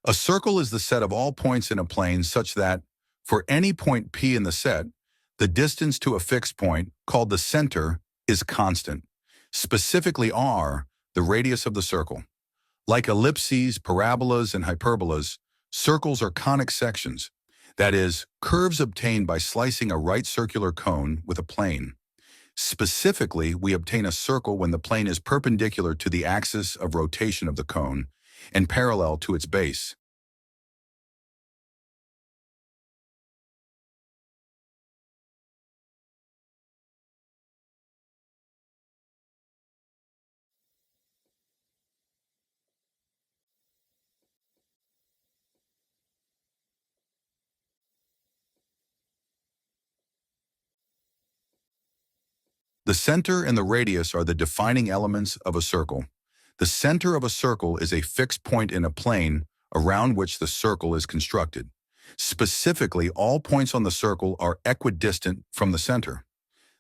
A circle is the set of all points in a plane such that, for any point P in the set, the distance to a fixed point, called the center, is constant. Specifically r, the radius of the circle. Like ellipses, parabolas, and hyperbolas, circles are conic sections, that is, curves obtained by slicing a right circular cone with a plane. Specifically, we obtain a circle when the plane is perpendicular to the axis of rotation of the cone and parallel to its base. The center and the radius are the defining elements of a circle. The center of a circle is a fixed point in a plane around which the circle is constructed. Specifically, all points on the circle are equidistant from the center.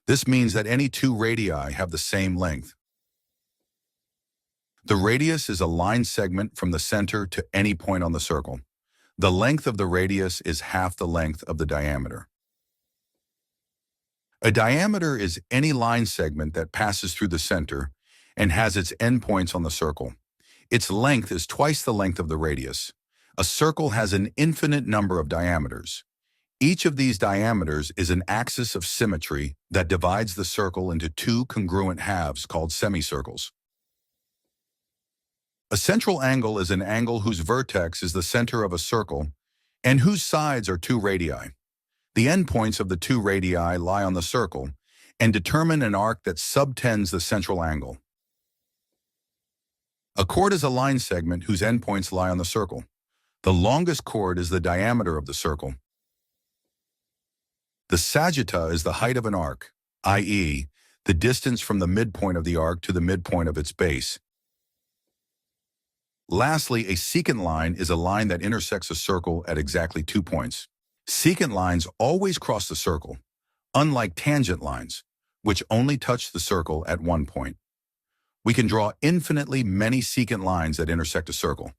This means that any two radii have the same length. The radius is a line segment from the center to any point on the circle. The length of the radius is half the length of the diameter. A diameter is any line segment that passes through the center and has its endpoints on the circle. Its length is twice the length of the radius. A circle has an infinite number of diameters. Each of these diameters is an axis of symmetry that divides the circle into two congruent halves called semicircles. A central angle is an angle whose vertex is the center of a circle and whose sides are two radii. The endpoints of the two radii lie on the circle and determine an arc that subtends the central angle. A chord is a line segment whose endpoints lie on the circle. The longest chord is the diameter of the circle. The sagitta is the height of an arc, i.e., the distance from the midpoint of the arc to the midpoint of its base. Lastly, a secant line is a line that intersects a circle at exactly 2 points. Secant lines always cross the circle, unlike tangent lines, which only touch the circle at 1 point. We can draw infinitely many secant lines that intersect a circle.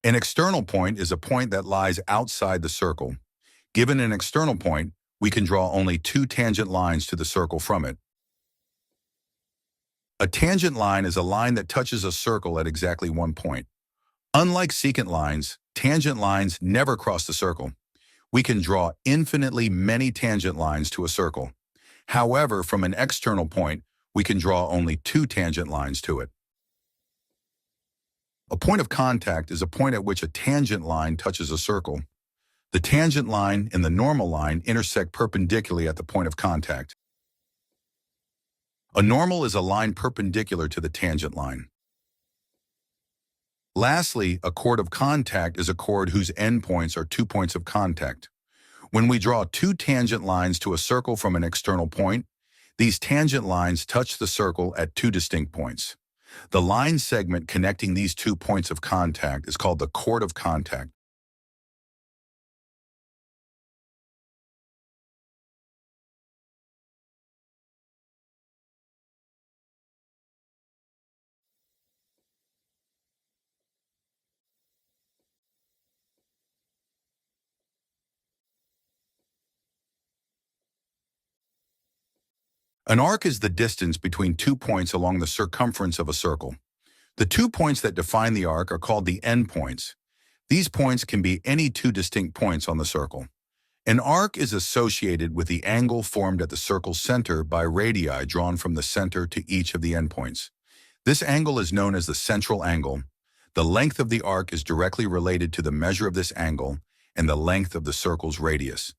An external point is a point that lies outside the circle. Given an external point, we can draw only 2 tangent lines to the circle from it. A tangent line is a line that touches a circle at exactly 1 point. Unlike secant lines, tangent lines never cross the circle. We can draw infinitely many tangent lines to a circle. However, from an external point, we can draw only 2 tangent lines to it. A point of contact is a point at which a tangent line touches a circle. The tangent line and the normal line intersect perpendicularly at the point of contact. A normal is a line perpendicular to the tangent line. Lastly, a chord of contact is a chord whose endpoints are 2 points of contact. When we draw 2 tangent lines to a circle from an external point, these tangent lines touch the circle at 2 distinct points. The line segment connecting these 2 points of contact is called the chord of contact. An arc is the distance between 2 points along the circumference of a circle. The 2 points that define the arc are called the endpoints. These points can be any 2 distinct points on the circle. An arc is associated with the angle formed at the circle's center by radii drawn from the center to each of the endpoints. This angle is known as the central angle. The length of the arc is directly related to the measure of this angle and the length of the circle's radius.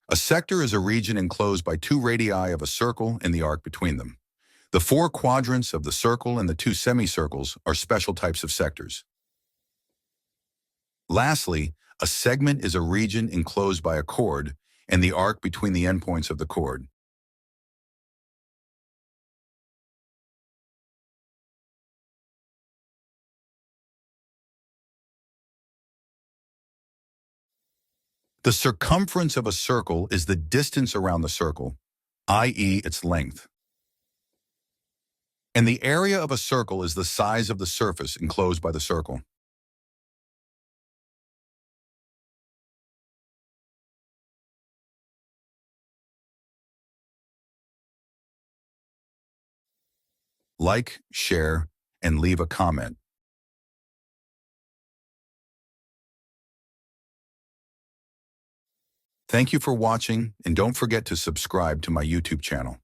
A sector is a region enclosed by 2 radii of a circle and the arc between them. The 4 quadrants of the circle and the 2 semicircles are special types of sectors. Lastly, a segment is a region enclosed by a chord and the arc between the endpoints of the chord. The circumference of a circle is the distance around the circle, i.e. its length. And the area of a circle is the size of the surface enclosed by the circle. Like, share, and leave a comment. Thank you for watching, and don't forget to subscribe to my YouTube channel.